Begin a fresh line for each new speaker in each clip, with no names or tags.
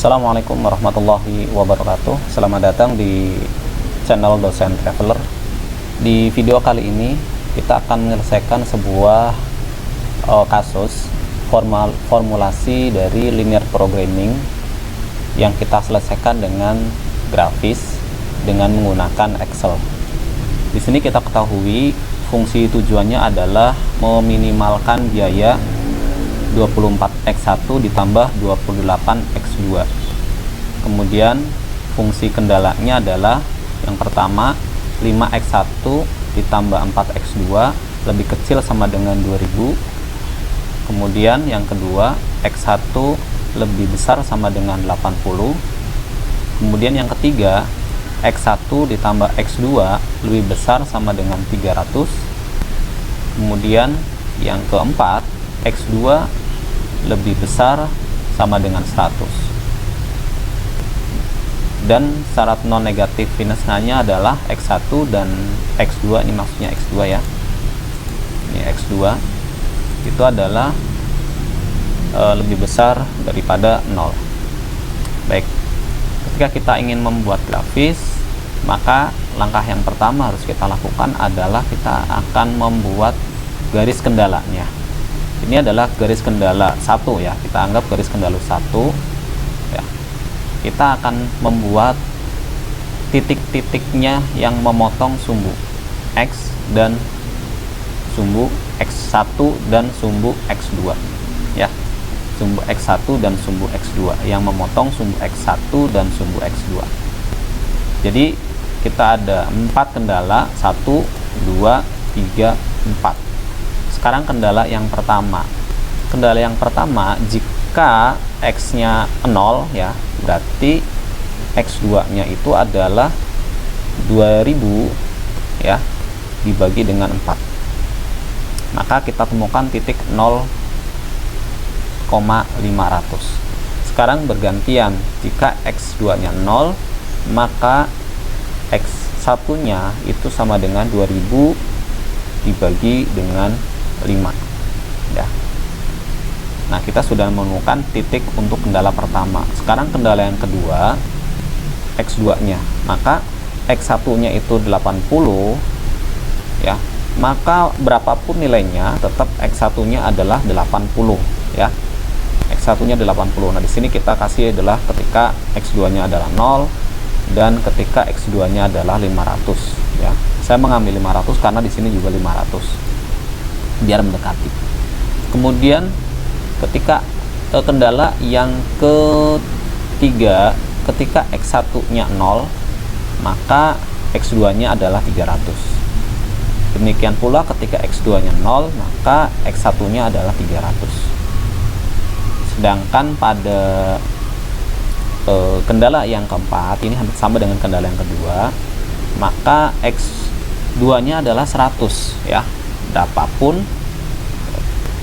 Assalamualaikum warahmatullahi wabarakatuh. Selamat datang di channel Dosen Traveler. Di video kali ini kita akan menyelesaikan sebuah kasus formulasi dari linear programming yang kita selesaikan dengan grafis dengan menggunakan Excel. Di sini kita ketahui fungsi tujuannya adalah meminimalkan biaya 24x1 ditambah 28x2. Kemudian fungsi kendalanya adalah yang pertama 5x1 ditambah 4x2 lebih kecil sama dengan 2000. Kemudian yang kedua x1 lebih besar sama dengan 80. Kemudian yang ketiga x1 ditambah x2 lebih besar sama dengan 300. Kemudian yang keempat x2 lebih besar sama dengan 100. Dan syarat non negatif finishnya adalah x1 dan x2, ini maksudnya x2 ya. Ini x2 itu adalah lebih besar daripada 0. Baik. Ketika kita ingin membuat grafis, maka langkah yang pertama harus kita lakukan adalah kita akan membuat garis kendalanya. Ini adalah garis kendala 1 ya, kita anggap garis kendala 1 ya. Kita akan membuat titik-titiknya yang memotong sumbu X dan sumbu X1 dan sumbu X2 ya. Sumbu X1 dan sumbu X2 yang memotong sumbu X1 dan sumbu X2. Jadi kita ada 4 kendala, 1 2 3 4. Sekarang kendala yang pertama. Kendala yang pertama, jika X-nya 0 ya, berarti X2-nya itu adalah 2000 ya, dibagi dengan 4. Maka kita temukan titik 0,500. Sekarang bergantian, jika X2-nya 0, maka X1-nya itu sama dengan 2000 dibagi dengan 5 ya. Nah, kita sudah menemukan titik untuk kendala pertama. Sekarang kendala yang kedua, X2 nya, maka X1 nya itu 80 ya, maka berapapun nilainya tetap X1 nya adalah 80 ya. X1 nya 80. Nah, di sini kita kasih adalah ketika X2 nya adalah 0 dan ketika X2 nya adalah 500 ya. Saya mengambil 500 karena di sini juga 500 biar mendekati. Kemudian ketika kendala yang ketiga, ketika X1 nya 0, maka X2 nya adalah 300. Demikian pula ketika X2 nya 0, maka X1 nya adalah 300. Sedangkan pada kendala yang keempat, ini hampir sama dengan kendala yang kedua, maka X2 nya adalah 100 ya, berapapun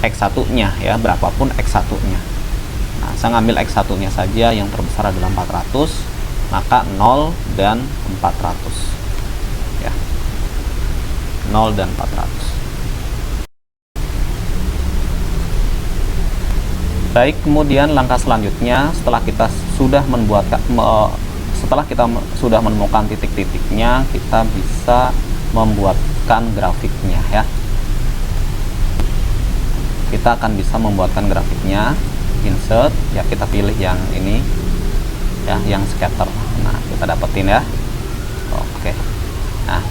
X1 nya ya, berapapun X1 nya. Nah, saya ngambil X1 nya saja, yang terbesar adalah 400, maka 0 dan 400 ya, 0 dan 400. Baik, kemudian langkah selanjutnya setelah kita sudah menemukan titik-titiknya, kita bisa membuatkan grafiknya ya. Kita akan bisa membuatkan grafiknya. Insert ya, kita pilih yang ini ya, yang scatter. Nah, kita dapetin ya. Oke. Nah,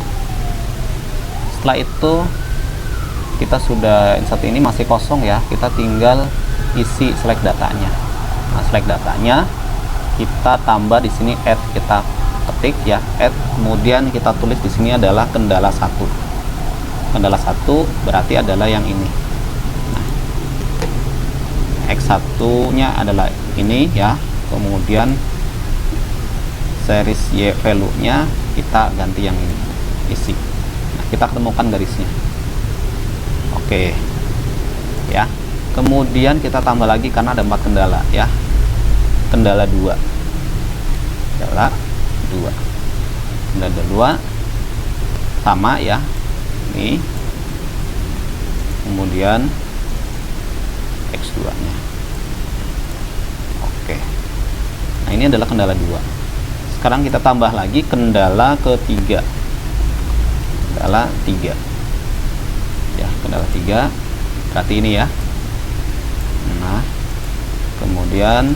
setelah itu kita sudah insert, ini masih kosong ya, kita tinggal isi select datanya. Nah, select datanya kita tambah di sini add, kita ketik ya, add, kemudian kita tulis di sini adalah kendala 1. Kendala 1 berarti adalah yang ini. X1 nya adalah ini ya, kemudian series Y value nya kita ganti yang ini, isi. Nah, kita temukan garisnya. Oke ya, kemudian kita tambah lagi karena ada 4 kendala ya, kendala 2, kendala 2 sama ya, ini kemudian X2 nya. Oke. ini adalah kendala 2. Sekarang kita tambah lagi kendala ketiga. Kendala 3. Ya, kendala 3 berarti ini ya. Nah, kemudian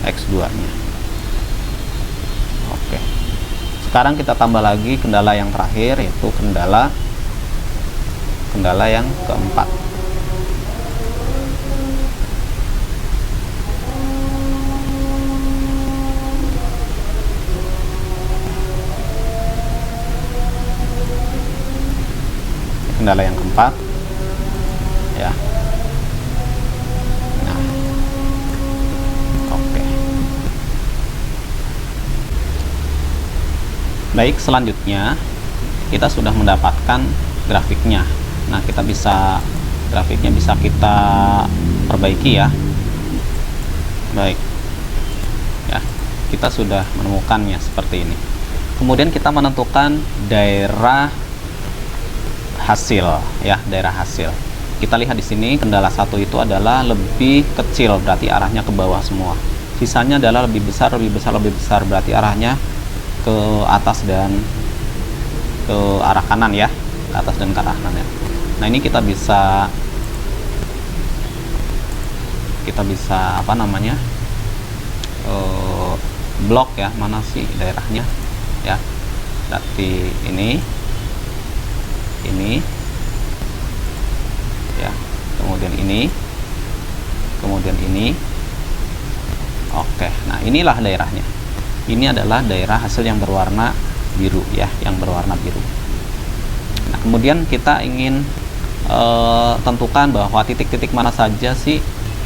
X2-nya. Oke. Sekarang kita tambah lagi kendala yang terakhir, yaitu kendala yang keempat. Kendala yang keempat ya. Nah, oke. Baik, selanjutnya kita sudah mendapatkan grafiknya. Nah, grafiknya bisa kita perbaiki ya. Baik ya, kita sudah menemukannya seperti ini. Kemudian kita menentukan daerah hasil ya, daerah hasil. Kita lihat di sini kendala 1 itu adalah lebih kecil, berarti arahnya ke bawah semua. Sisanya adalah lebih besar, berarti arahnya ke atas dan ke arah kanan ya, ke atas dan ke arah kanan ya. Nah, ini kita bisa apa namanya, blok ya, mana sih daerahnya ya. Berarti ini ya, kemudian ini. Oke, nah inilah daerahnya. Ini adalah daerah hasil yang berwarna biru ya, yang berwarna biru. Nah, kemudian kita ingin tentukan bahwa titik-titik mana saja sih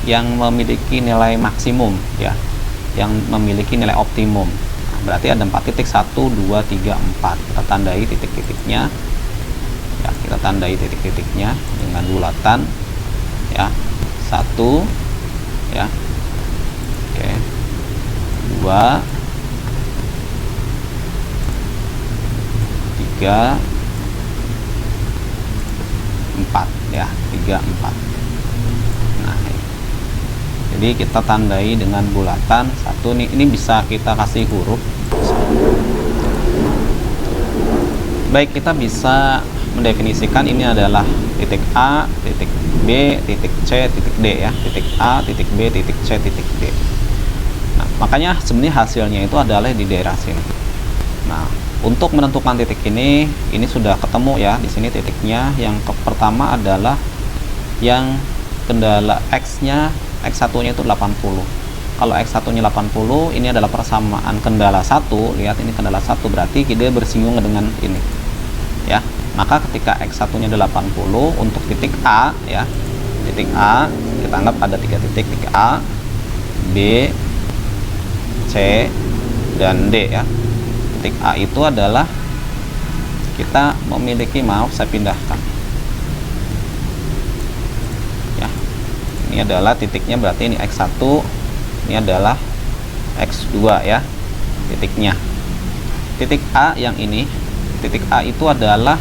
yang memiliki nilai maksimum ya, yang memiliki nilai optimum. Nah, berarti ada 4 titik, 1, 2, 3, 4. Kita tandai titik-titiknya ya, kita tandai titik-titiknya dengan bulatan ya. 1 ya, oke, 2, 3, 4 ya, 3, 4. Nah, jadi kita tandai dengan bulatan 1 nih. Ini bisa kita kasih huruf. Baik, kita bisa mendefinisikan ini adalah titik A, titik B, titik C, titik D ya. Titik A, titik B, titik C, titik D. Nah, makanya sebenarnya hasilnya itu adalah di daerah sini. Nah, untuk menentukan titik ini sudah ketemu ya. Di sini titiknya yang pertama adalah yang kendala X-nya, X1-nya itu 80. Kalau X1-nya 80, ini adalah persamaan kendala 1. Lihat, ini kendala 1, berarti dia bersinggungan dengan ini ya. Maka ketika X1-nya 80 untuk titik A ya, titik A kita anggap ada 3 titik, titik A, B, C, dan D ya. Titik A itu adalah kita memiliki, maaf saya pindahkan ya, ini adalah titiknya, berarti ini X1, ini adalah X2 ya titiknya. Titik A yang ini, titik A itu adalah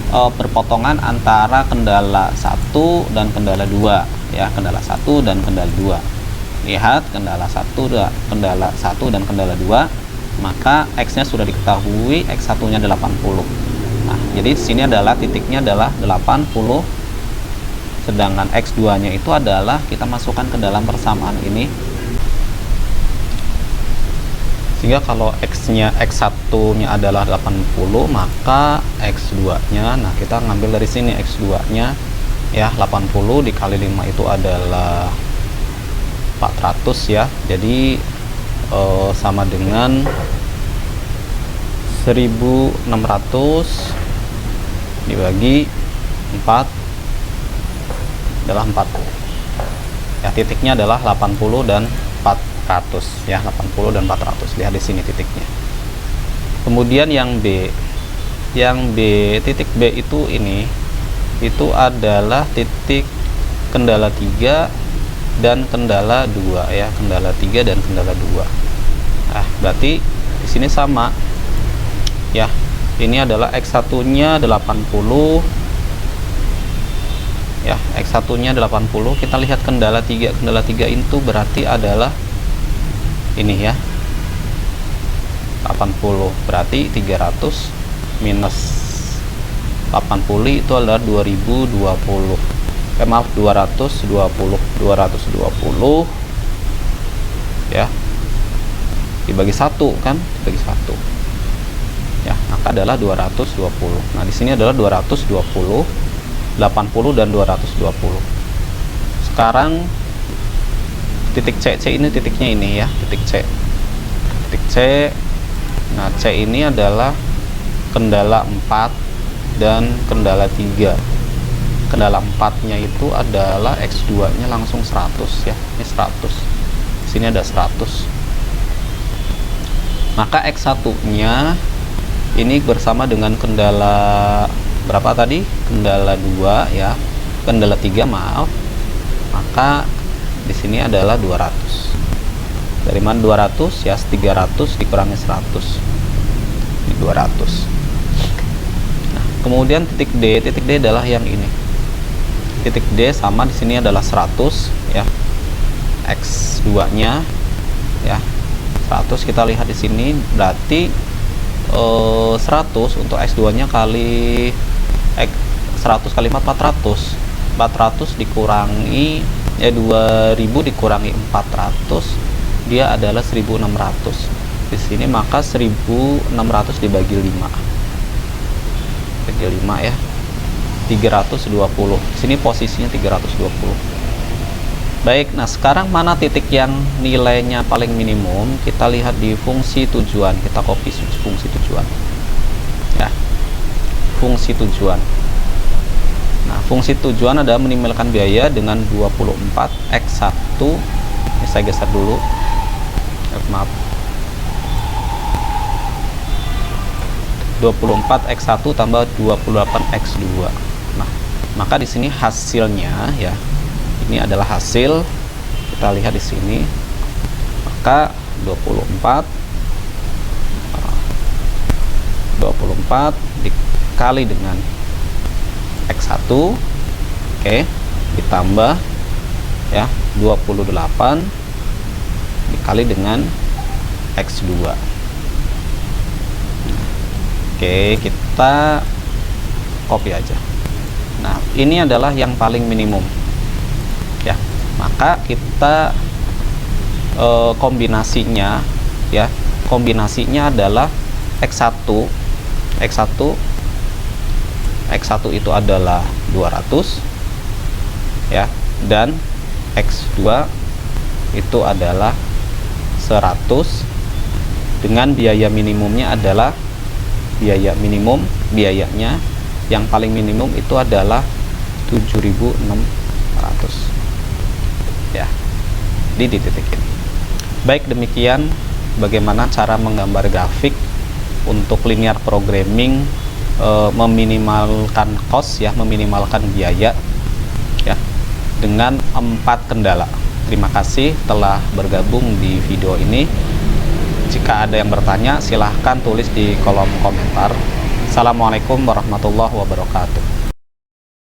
berpotongan antara kendala 1 dan kendala 2 ya, kendala 1 dan kendala 2. Lihat, kendala 1 dan kendala 2, maka X-nya sudah diketahui, X1-nya 80. Nah, jadi di sini adalah titiknya adalah 80, sedangkan X2-nya itu adalah kita masukkan ke dalam persamaan ini. Sehingga kalau X-nya, X1-nya adalah 80, maka X2-nya, nah kita ngambil dari sini X2-nya ya, 80 dikali 5 itu adalah 400 ya. Jadi sama dengan 1600 dibagi 4 adalah 4 ya. Titiknya adalah 80 dan 400 ya, 80 dan 400. Lihat di sini titiknya. Kemudian yang B, titik B itu ini, itu adalah titik kendala 3 dan kendala 2 ya, kendala 3 dan kendala 2. Nah, berarti di sini sama ya. Ini adalah X1-nya 80 ya, X1-nya 80. Kita lihat kendala 3 itu berarti adalah ini ya, 80, berarti 300 minus 80 itu adalah 2020. Maaf, 220 ya, dibagi 1 kan, dibagi 1 ya, maka adalah 220. Nah, di sini adalah 220, 80 dan 220. Sekarang titik C ini titiknya ini ya, titik C. Nah, C ini adalah kendala 4 dan kendala 3. Kendala 4-nya itu adalah X2 nya langsung 100 ya, ini 100, di sini ada 100. Maka X1 nya ini bersama dengan kendala berapa tadi, kendala 2 ya, kendala 3 maaf, maka di sini adalah 200. Dari mana 200 ya, 300 dikurangi 100, ini 200. Nah, kemudian titik D adalah yang ini. Titik D sama di sini adalah 100 ya, X2 nya ya 100. Kita lihat di sini berarti 100 untuk X2 nya kali 100 kali 400 dikurangi ya, 2000 dikurangi 400, dia adalah 1600 di sini. Maka 1600 dibagi 5 ya, 320. Di sini posisinya 320. Baik, nah sekarang mana titik yang nilainya paling minimum? Kita lihat di fungsi tujuan. Kita copy fungsi tujuan ya, fungsi tujuan. Nah, fungsi tujuan adalah meminimalkan biaya dengan 24 X1. Ini saya geser dulu, maaf, 24 X1 tambah 28 X2. Nah, maka di sini hasilnya ya, ini adalah hasil. Kita lihat di sini, maka 24 dikali dengan X1, oke, ditambah ya 28 dikali dengan X2. Oke, kita copy aja. Nah, ini adalah yang paling minimum ya, maka kita kombinasinya ya, kombinasinya adalah X1 itu adalah 200 ya, dan X2 itu adalah 100 dengan biaya minimumnya adalah biayanya yang paling minimum itu adalah 7.600 ya, di titik ini. Baik, demikian bagaimana cara menggambar grafik untuk linear programming, meminimalkan cost ya, meminimalkan biaya ya, dengan 4 kendala. Terima kasih telah bergabung di video ini. Jika ada yang bertanya, silahkan tulis di kolom komentar. Assalamualaikum warahmatullahi wabarakatuh.